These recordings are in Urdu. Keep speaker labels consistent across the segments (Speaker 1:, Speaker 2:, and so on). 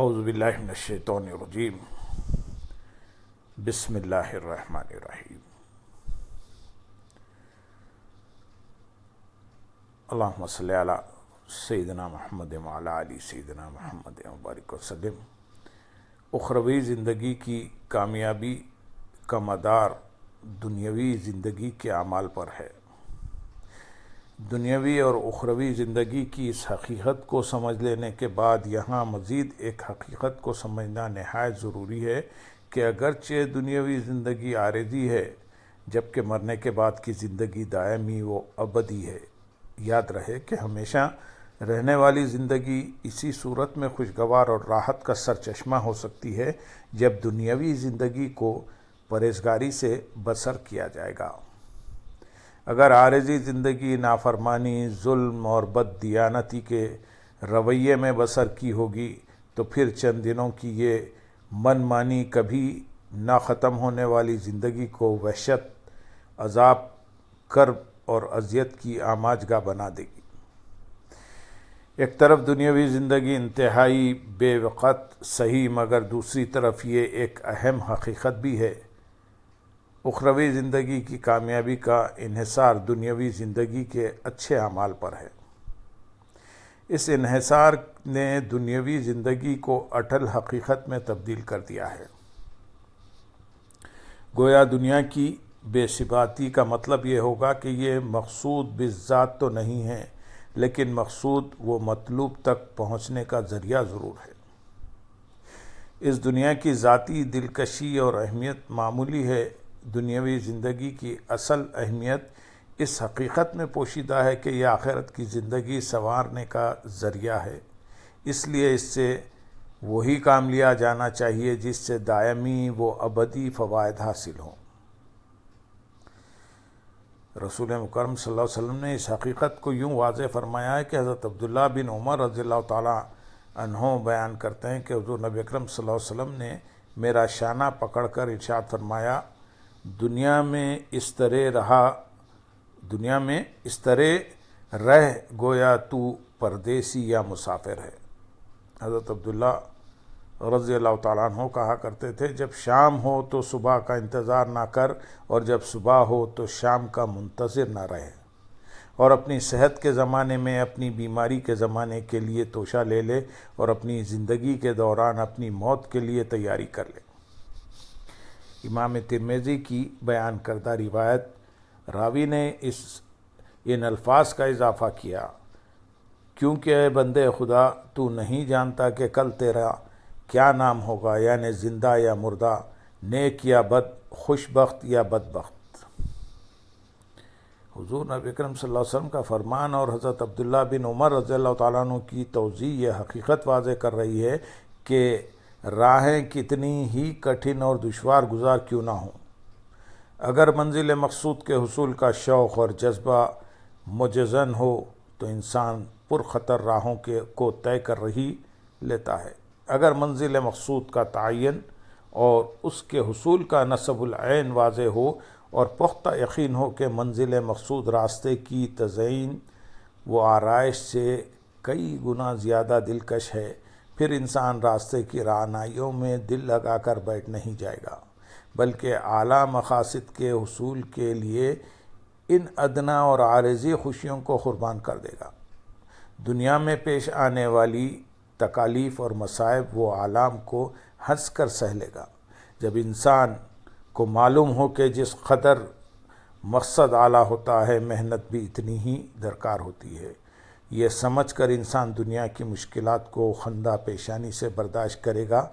Speaker 1: اعوذ باللہ من الشیطان الرجیم بسم اللہ الرحمن الرحیم اللہم صلی علی سیدنا محمد وعلی آل سیدنا محمد مبارک وسلم۔ اخروی زندگی کی کامیابی کا مدار دنیاوی زندگی کے اعمال پر ہے۔ دنیاوی اور اخروی زندگی کی اس حقیقت کو سمجھ لینے کے بعد یہاں مزید ایک حقیقت کو سمجھنا نہایت ضروری ہے کہ اگرچہ دنیاوی زندگی عارضی ہے جبکہ مرنے کے بعد کی زندگی دائمی و ابدی ہے۔ یاد رہے کہ ہمیشہ رہنے والی زندگی اسی صورت میں خوشگوار اور راحت کا سرچشمہ ہو سکتی ہے جب دنیاوی زندگی کو پرہیزگاری سے بسر کیا جائے گا۔ اگر عارضی زندگی نافرمانی، ظلم اور بد دیانتی کے رویے میں بسر کی ہوگی تو پھر چند دنوں کی یہ من مانی کبھی نہ ختم ہونے والی زندگی کو وحشت، عذاب، کرب اور اذیت کی آماجگاہ بنا دے گی۔ ایک طرف دنیاوی زندگی انتہائی بے وقت صحیح، مگر دوسری طرف یہ ایک اہم حقیقت بھی ہے۔ اخروی زندگی کی کامیابی کا انحصار دنیاوی زندگی کے اچھے اعمال پر ہے۔ اس انحصار نے دنیاوی زندگی کو اٹل حقیقت میں تبدیل کر دیا ہے۔ گویا دنیا کی بے ثباتی کا مطلب یہ ہوگا کہ یہ مقصود بالذات تو نہیں ہے، لیکن مقصود و مطلوب تک پہنچنے کا ذریعہ ضرور ہے۔ اس دنیا کی ذاتی دلکشی اور اہمیت معمولی ہے۔ دنیاوی زندگی کی اصل اہمیت اس حقیقت میں پوشیدہ ہے کہ یہ آخرت کی زندگی سنوارنے کا ذریعہ ہے۔ اس لیے اس سے وہی کام لیا جانا چاہیے جس سے دائمی و ابدی فوائد حاصل ہوں۔ رسول مکرم صلی اللہ علیہ وسلم نے اس حقیقت کو یوں واضح فرمایا ہے کہ حضرت عبداللہ بن عمر رضی اللہ تعالیٰ عنہ بیان کرتے ہیں کہ حضور نبی اکرم صلی اللہ علیہ وسلم نے میرا شانہ پکڑ کر ارشاد فرمایا، دنیا میں اس طرح رہ گویا تو پردیسی یا مسافر ہے۔ حضرت عبداللہ رضی اللہ تعالیٰ عنہ کہا کرتے تھے، جب شام ہو تو صبح کا انتظار نہ کر، اور جب صبح ہو تو شام کا منتظر نہ رہے، اور اپنی صحت کے زمانے میں اپنی بیماری کے زمانے کے لیے توشہ لے لے، اور اپنی زندگی کے دوران اپنی موت کے لیے تیاری کر لے۔ امام ترمذی کی بیان کردہ روایت، راوی نے ان الفاظ کا اضافہ کیا، کیونکہ اے بندے خدا، تو نہیں جانتا کہ کل تیرا کیا نام ہوگا، یعنی زندہ یا مردہ، نیک یا بد، خوش بخت یا بدبخت۔ حضور نبی اکرم صلی اللہ علیہ وسلم کا فرمان اور حضرت عبداللہ بن عمر رضی اللہ تعالیٰ عنہ کی توضیح یہ حقیقت واضح کر رہی ہے کہ راہیں کتنی ہی کٹھن اور دشوار گزار کیوں نہ ہوں، اگر منزل مقصود کے حصول کا شوق اور جذبہ مجزن ہو تو انسان پرخطر راہوں کو طے کر ہی لیتا ہے۔ اگر منزل مقصود کا تعین اور اس کے حصول کا نصب العین واضح ہو اور پختہ یقین ہو کہ منزل مقصود راستے کی تزئین و آرائش سے کئی گنا زیادہ دلکش ہے، پھر انسان راستے کی رہنمائیوں میں دل لگا کر بیٹھ نہیں جائے گا، بلکہ اعلیٰ مقاصد کے حصول کے لیے ان ادنا اور عارضی خوشیوں کو قربان کر دے گا۔ دنیا میں پیش آنے والی تکالیف اور مصائب و آلام کو ہنس کر سہ لے گا۔ جب انسان کو معلوم ہو کہ جس قدر مقصد اعلیٰ ہوتا ہے، محنت بھی اتنی ہی درکار ہوتی ہے، یہ سمجھ کر انسان دنیا کی مشکلات کو خندہ پیشانی سے برداشت کرے گا۔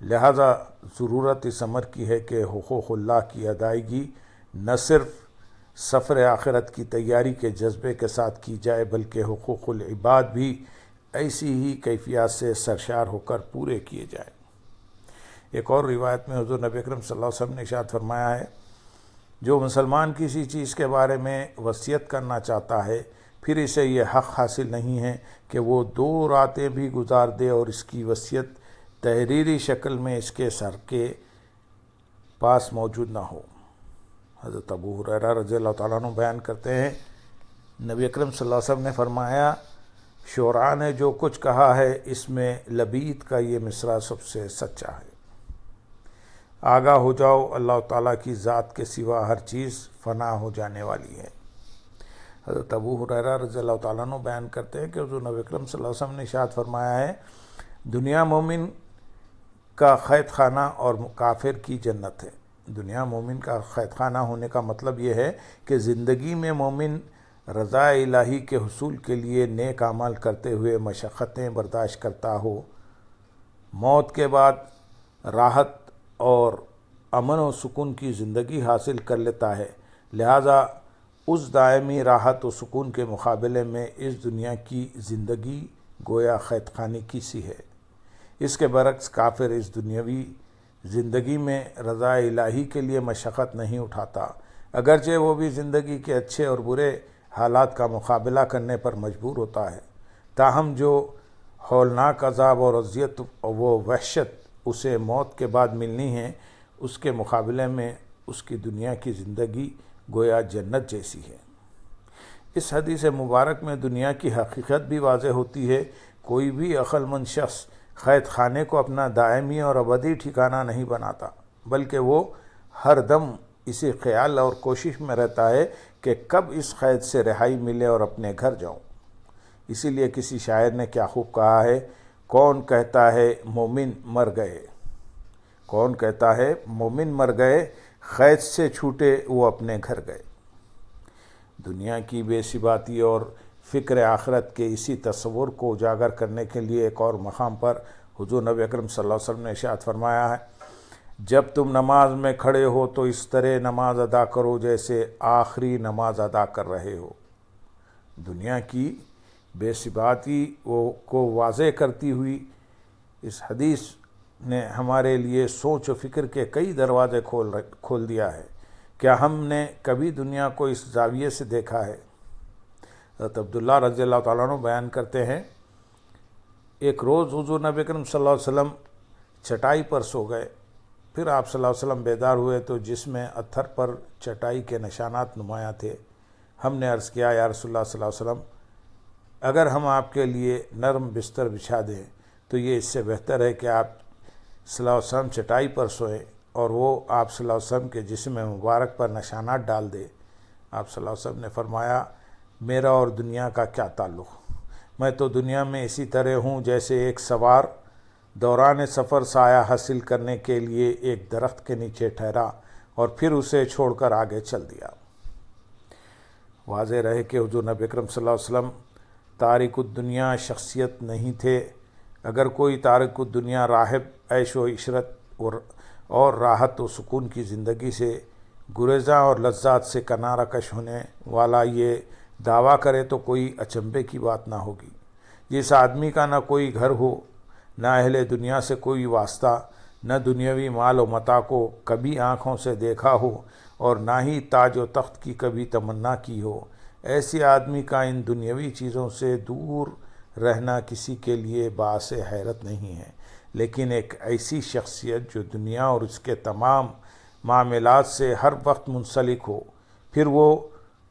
Speaker 1: لہذا ضرورت اس امر کی ہے کہ حقوق اللہ کی ادائیگی نہ صرف سفر آخرت کی تیاری کے جذبے کے ساتھ کی جائے، بلکہ حقوق العباد بھی ایسی ہی کیفیات سے سرشار ہو کر پورے کیے جائیں۔ ایک اور روایت میں حضور نبی اکرم صلی اللہ علیہ وسلم نے ارشاد فرمایا ہے، جو مسلمان کسی چیز کے بارے میں وصیت کرنا چاہتا ہے، پھر اسے یہ حق حاصل نہیں ہے کہ وہ 2 راتیں بھی گزار دے اور اس کی وصیت تحریری شکل میں اس کے سر کے پاس موجود نہ ہو۔ حضرت ابو ہریرہ رضی اللہ تعالیٰ عنہ بیان کرتے ہیں، نبی اکرم صلی اللہ علیہ وسلم نے فرمایا، شعراء نے جو کچھ کہا ہے اس میں لبید کا یہ مصرع سب سے سچا ہے۔ آگاہ ہو جاؤ اللہ تعالیٰ کی ذات کے سوا ہر چیز فنا ہو جانے والی ہے۔ حضرت ابو ہریرہ رضی اللہ تعالیٰ عنہ بیان کرتے ہیں کہ حضور نبی اکرم صلی اللہ علیہ وسلم نے ارشاد فرمایا ہے، دنیا مومن کا قید خانہ اور کافر کی جنت ہے۔ دنیا مومن کا قید خانہ ہونے کا مطلب یہ ہے کہ زندگی میں مومن رضا الہی کے حصول کے لیے نیک اعمال کرتے ہوئے مشقتیں برداشت کرتا ہو، موت کے بعد راحت اور امن و سکون کی زندگی حاصل کر لیتا ہے۔ لہٰذا اس دائمی راحت و سکون کے مقابلے میں اس دنیا کی زندگی گویا قید خانے کی سی ہے۔ اس کے برعکس کافر اس دنیاوی زندگی میں رضا الہی کے لیے مشقت نہیں اٹھاتا، اگرچہ وہ بھی زندگی کے اچھے اور برے حالات کا مقابلہ کرنے پر مجبور ہوتا ہے، تاہم جو ہولناک عذاب اور اذیت و وحشت اسے موت کے بعد ملنی ہے، اس کے مقابلے میں اس کی دنیا کی زندگی گویا جنت جیسی ہے۔ اس حدیث مبارک میں دنیا کی حقیقت بھی واضح ہوتی ہے۔ کوئی بھی عقل مند شخص قید خانے کو اپنا دائمی اور ابدی ٹھکانہ نہیں بناتا، بلکہ وہ ہر دم اسی خیال اور کوشش میں رہتا ہے کہ کب اس قید سے رہائی ملے اور اپنے گھر جاؤں۔ اسی لیے کسی شاعر نے کیا خوب کہا ہے، کون کہتا ہے مومن مر گئے، کون کہتا ہے مومن مر گئے، قید سے چھوٹے وہ اپنے گھر گئے۔ دنیا کی بے ثباتی اور فکر آخرت کے اسی تصور کو اجاگر کرنے کے لیے ایک اور مقام پر حضور نبی اکرم صلی اللہ علیہ وسلم نے ارشاد فرمایا ہے، جب تم نماز میں کھڑے ہو تو اس طرح نماز ادا کرو جیسے آخری نماز ادا کر رہے ہو۔ دنیا کی بے ثباتی کو واضح کرتی ہوئی اس حدیث نے ہمارے لیے سوچ و فکر کے کئی دروازے کھول دیا ہے۔ کیا ہم نے کبھی دنیا کو اس زاویے سے دیکھا ہے؟ حضرت عبداللہ رضی اللہ تعالیٰ عنہ بیان کرتے ہیں، ایک روز حضور نبی اکرم صلی اللہ علیہ وسلم چٹائی پر سو گئے، پھر آپ صلی اللہ علیہ وسلم بیدار ہوئے تو جسم اتھر پر چٹائی کے نشانات نمایاں تھے۔ ہم نے عرض کیا، یا رسول اللہ صلی اللہ علیہ وسلم، اگر ہم آپ کے لیے نرم بستر بچھا دیں تو یہ اس سے بہتر ہے کہ آپ صلی اللہ علیہ وسلم چٹائی پر سوئیں اور وہ آپ صلی اللہ علیہ وسلم کے جسم مبارک پر نشانات ڈال دے۔ آپ صلی اللہ علیہ وسلم نے فرمایا، میرا اور دنیا کا کیا تعلق، میں تو دنیا میں اسی طرح ہوں جیسے ایک سوار دوران سفر سایہ حاصل کرنے کے لیے ایک درخت کے نیچے ٹھہرا اور پھر اسے چھوڑ کر آگے چل دیا۔ واضح رہے کہ حضور نبی اکرم صلی اللہ علیہ وسلم تارک الدنیا شخصیت نہیں تھے۔ اگر کوئی تارک الدنیا راہب عیش و عشرت اور راحت و سکون کی زندگی سے گریزاں اور لذات سے کنارہ کش ہونے والا یہ دعویٰ کرے تو کوئی اچنبھے کی بات نہ ہوگی۔ جس آدمی کا نہ کوئی گھر ہو، نہ اہل دنیا سے کوئی واسطہ، نہ دنیاوی مال و متاع کو کبھی آنکھوں سے دیکھا ہو اور نہ ہی تاج و تخت کی کبھی تمنا کی ہو، ایسے آدمی کا ان دنیاوی چیزوں سے دور رہنا کسی کے لیے باعث حیرت نہیں ہے، لیکن ایک ایسی شخصیت جو دنیا اور اس کے تمام معاملات سے ہر وقت منسلک ہو، پھر وہ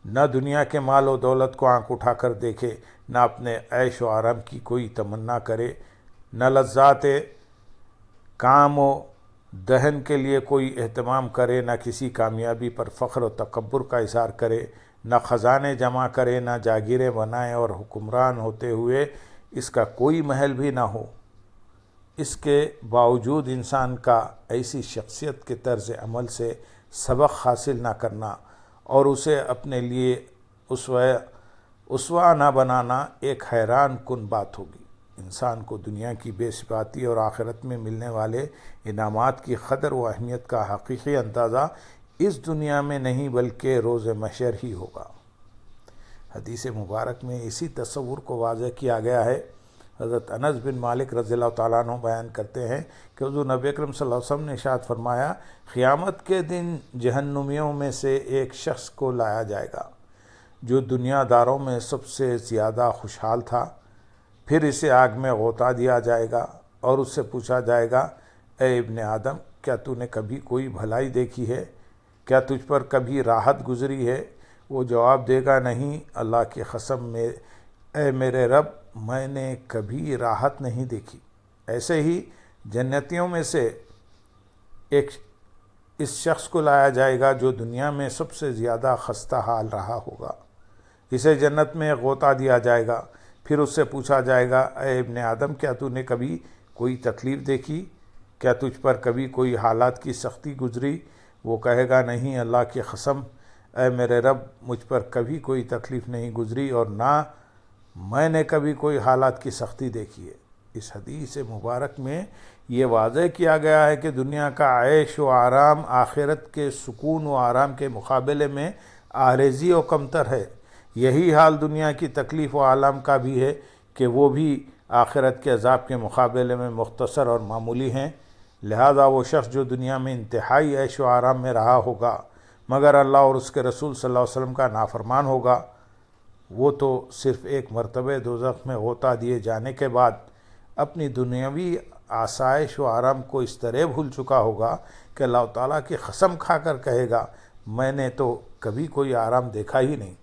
Speaker 1: نہ دنیا کے مال و دولت کو آنکھ اٹھا کر دیکھے، نہ اپنے عیش و آرام کی کوئی تمنا کرے، نہ لذات کام و دہن کے لیے کوئی اہتمام کرے، نہ کسی کامیابی پر فخر و تکبر کا اظہار کرے، نہ خزانے جمع کرے، نہ جاگیریں بنائے اور حکمران ہوتے ہوئے اس کا کوئی محل بھی نہ ہو۔ اس کے باوجود انسان کا ایسی شخصیت کے طرز عمل سے سبق حاصل نہ کرنا اور اسے اپنے لیے اسوہ نہ بنانا ایک حیران کن بات ہوگی۔ انسان کو دنیا کی بے ثباتی اور آخرت میں ملنے والے انعامات کی قدر و اہمیت کا حقیقی اندازہ اس دنیا میں نہیں بلکہ روز محشر ہی ہوگا۔ حدیث مبارک میں اسی تصور کو واضح کیا گیا ہے۔ حضرت انس بن مالک رضی اللہ تعالیٰ عنہ بیان کرتے ہیں کہ حضور نبی اکرم صلی اللہ علیہ وسلم نے ارشاد فرمایا، قیامت کے دن جہنمیوں میں سے ایک شخص کو لایا جائے گا جو دنیا داروں میں سب سے زیادہ خوشحال تھا، پھر اسے آگ میں غوطہ دیا جائے گا اور اس سے پوچھا جائے گا، اے ابن آدم، کیا تو نے کبھی کوئی بھلائی دیکھی ہے؟ کیا تجھ پر کبھی راحت گزری ہے؟ وہ جواب دے گا، نہیں، اللہ کی قسم، اے میرے رب، میں نے کبھی راحت نہیں دیکھی۔ ایسے ہی جنتیوں میں سے ایک اس شخص کو لایا جائے گا جو دنیا میں سب سے زیادہ خستہ حال رہا ہوگا۔ اسے جنت میں غوطہ دیا جائے گا، پھر اس سے پوچھا جائے گا، اے ابن آدم، کیا تو نے کبھی کوئی تکلیف دیکھی؟ کیا تجھ پر کبھی کوئی حالات کی سختی گزری؟ وہ کہے گا، نہیں اللہ کی قسم، اے میرے رب، مجھ پر کبھی کوئی تکلیف نہیں گزری اور نہ میں نے کبھی کوئی حالات کی سختی دیکھی ہے۔ اس حدیث مبارک میں یہ واضح کیا گیا ہے کہ دنیا کا عیش و آرام آخرت کے سکون و آرام کے مقابلے میں عارضی و کمتر ہے۔ یہی حال دنیا کی تکلیف و آلام کا بھی ہے کہ وہ بھی آخرت کے عذاب کے مقابلے میں مختصر اور معمولی ہیں۔ لہذا وہ شخص جو دنیا میں انتہائی عیش و آرام میں رہا ہوگا مگر اللہ اور اس کے رسول صلی اللہ علیہ وسلم کا نافرمان ہوگا، وہ تو صرف ایک مرتبہ دوزخ میں غوطہ دیے جانے کے بعد اپنی دنیاوی آسائش و آرام کو اس طرح بھول چکا ہوگا کہ اللہ تعالیٰ کی قسم کھا کر کہے گا، میں نے تو کبھی کوئی آرام دیکھا ہی نہیں۔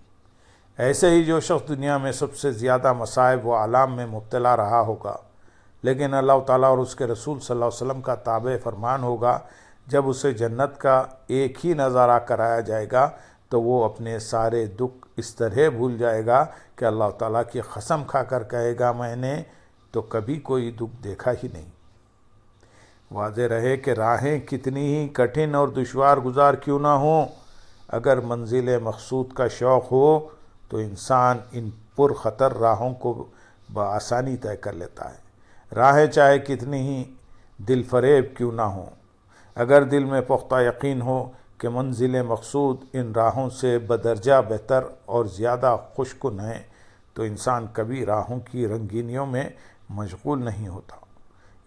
Speaker 1: ایسے ہی جو شخص دنیا میں سب سے زیادہ مصائب و آلام میں مبتلا رہا ہوگا لیکن اللہ تعالیٰ اور اس کے رسول صلی اللہ علیہ وسلم کا تابع فرمان ہوگا، جب اسے جنت کا ایک ہی نظارہ کرایا جائے گا تو وہ اپنے سارے دکھ اس طرح بھول جائے گا کہ اللہ تعالیٰ کی قسم کھا کر کہے گا، میں نے تو کبھی کوئی دکھ دیکھا ہی نہیں۔ واضح رہے کہ راہیں کتنی ہی کٹھن اور دشوار گزار کیوں نہ ہوں، اگر منزل مقصود کا شوق ہو تو انسان ان پر خطر راہوں کو بآسانی طے کر لیتا ہے۔ راہیں چاہے کتنی ہی دل فریب کیوں نہ ہوں، اگر دل میں پختہ یقین ہو کہ منزل مقصود ان راہوں سے بدرجہ بہتر اور زیادہ خوش کن ہیں تو انسان کبھی راہوں کی رنگینیوں میں مشغول نہیں ہوتا۔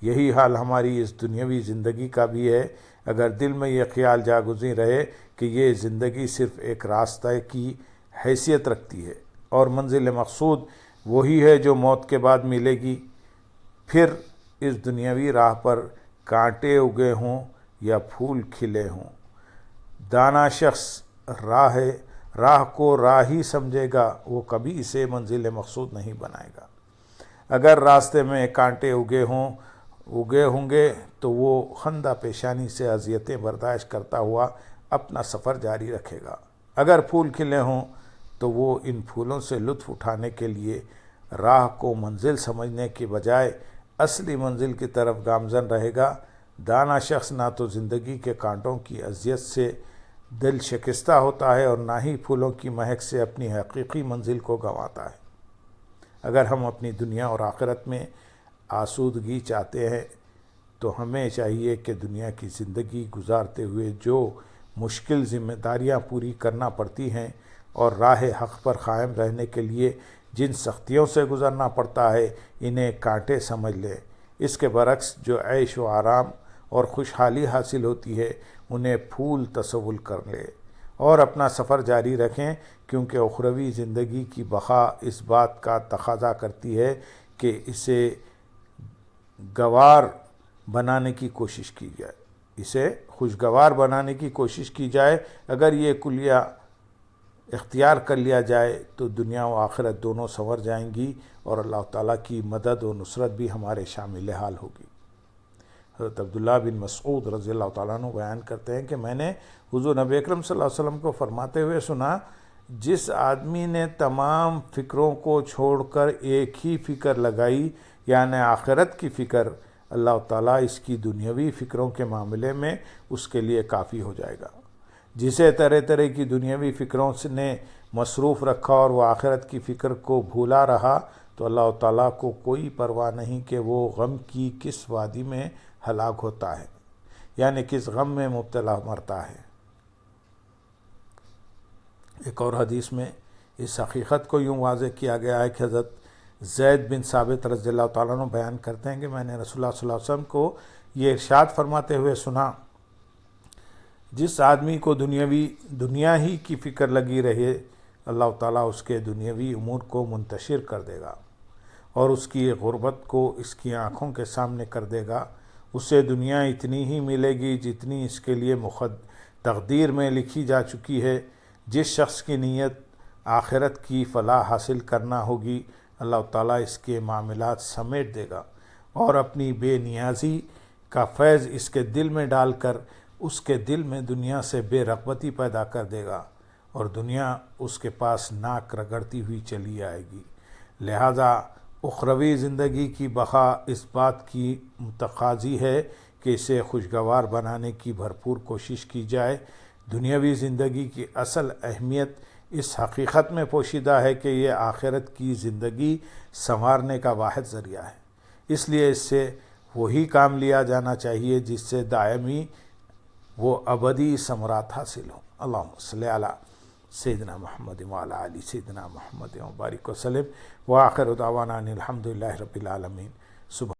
Speaker 1: یہی حال ہماری اس دنیاوی زندگی کا بھی ہے۔ اگر دل میں یہ خیال جاگزیں رہے کہ یہ زندگی صرف ایک راستہ کی حیثیت رکھتی ہے اور منزل مقصود وہی ہے جو موت کے بعد ملے گی، پھر اس دنیاوی راہ پر کانٹے اگے ہوں یا پھول کھلے ہوں، دانا شخص راہ کو راہ ہی سمجھے گا، وہ کبھی اسے منزل مقصود نہیں بنائے گا۔ اگر راستے میں کانٹے اگے ہوں گے تو وہ خندہ پیشانی سے اذیتیں برداشت کرتا ہوا اپنا سفر جاری رکھے گا۔ اگر پھول کھلے ہوں تو وہ ان پھولوں سے لطف اٹھانے کے لیے راہ کو منزل سمجھنے کے بجائے اصلی منزل کی طرف گامزن رہے گا۔ دانا شخص نہ تو زندگی کے کانٹوں کی اذیت سے دل شکستہ ہوتا ہے اور نہ ہی پھولوں کی مہک سے اپنی حقیقی منزل کو گنواتا ہے۔ اگر ہم اپنی دنیا اور آخرت میں آسودگی چاہتے ہیں تو ہمیں چاہیے کہ دنیا کی زندگی گزارتے ہوئے جو مشکل ذمہ داریاں پوری کرنا پڑتی ہیں اور راہ حق پر قائم رہنے کے لیے جن سختیوں سے گزرنا پڑتا ہے انہیں کانٹے سمجھ لیں۔ اس کے برعکس جو عیش و آرام اور خوشحالی حاصل ہوتی ہے انہیں پھول تصور کر لیں اور اپنا سفر جاری رکھیں، کیونکہ اخروی زندگی کی بقا اس بات کا تقاضا کرتی ہے کہ اسے گوار بنانے کی کوشش کی جائے، اسے خوشگوار بنانے کی کوشش کی جائے۔ اگر یہ کلیہ اختیار کر لیا جائے تو دنیا و آخرت دونوں سنور جائیں گی اور اللہ تعالیٰ کی مدد و نصرت بھی ہمارے شامل حال ہوگی۔ حضرت عبداللہ بن مسعود رضی اللہ تعالیٰ عنہ بیان کرتے ہیں کہ میں نے حضور نبی اکرم صلی اللہ علیہ وسلم کو فرماتے ہوئے سنا، جس آدمی نے تمام فکروں کو چھوڑ کر ایک ہی فکر لگائی یعنی آخرت کی فکر، اللہ تعالیٰ اس کی دنیاوی فکروں کے معاملے میں اس کے لیے کافی ہو جائے گا۔ جسے طرح طرح کی دنیاوی فکروں نے مصروف رکھا اور وہ آخرت کی فکر کو بھولا رہا تو اللہ تعالیٰ کو کوئی پرواہ نہیں کہ وہ غم کی کس وادی میں ہلاک ہوتا ہے، یعنی کس غم میں مبتلا مرتا ہے۔ ایک اور حدیث میں اس حقیقت کو یوں واضح کیا گیا ہے کہ حضرت زید بن ثابت رضی اللہ تعالیٰ عنہ بیان کرتے ہیں کہ میں نے رسول اللہ صلی اللہ علیہ وسلم کو یہ ارشاد فرماتے ہوئے سنا، جس آدمی کو دنیا ہی کی فکر لگی رہے اللہ تعالیٰ اس کے دنیاوی امور کو منتشر کر دے گا اور اس کی غربت کو اس کی آنکھوں کے سامنے کر دے گا۔ اسے دنیا اتنی ہی ملے گی جتنی اس کے لیے تقدیر میں لکھی جا چکی ہے۔ جس شخص کی نیت آخرت کی فلاح حاصل کرنا ہوگی اللہ تعالیٰ اس کے معاملات سمیٹ دے گا اور اپنی بے نیازی کا فیض اس کے دل میں ڈال کر اس کے دل میں دنیا سے بے رغبتی پیدا کر دے گا اور دنیا اس کے پاس ناک رگڑتی ہوئی چلی آئے گی۔ لہذا اخروی زندگی کی بقا اس بات کی متقاضی ہے کہ اسے خوشگوار بنانے کی بھرپور کوشش کی جائے۔ دنیاوی زندگی کی اصل اہمیت اس حقیقت میں پوشیدہ ہے کہ یہ آخرت کی زندگی سنوارنے کا واحد ذریعہ ہے، اس لیے اس سے وہی کام لیا جانا چاہیے جس سے دائمی وہ ابدی ثمرات حاصل ہوں۔ اللہم صلی علی سیدنا محمد وعلی آل سیدنا محمد وبارک وسلم وآخر دعوانا ان الحمد للہ رب العالمین۔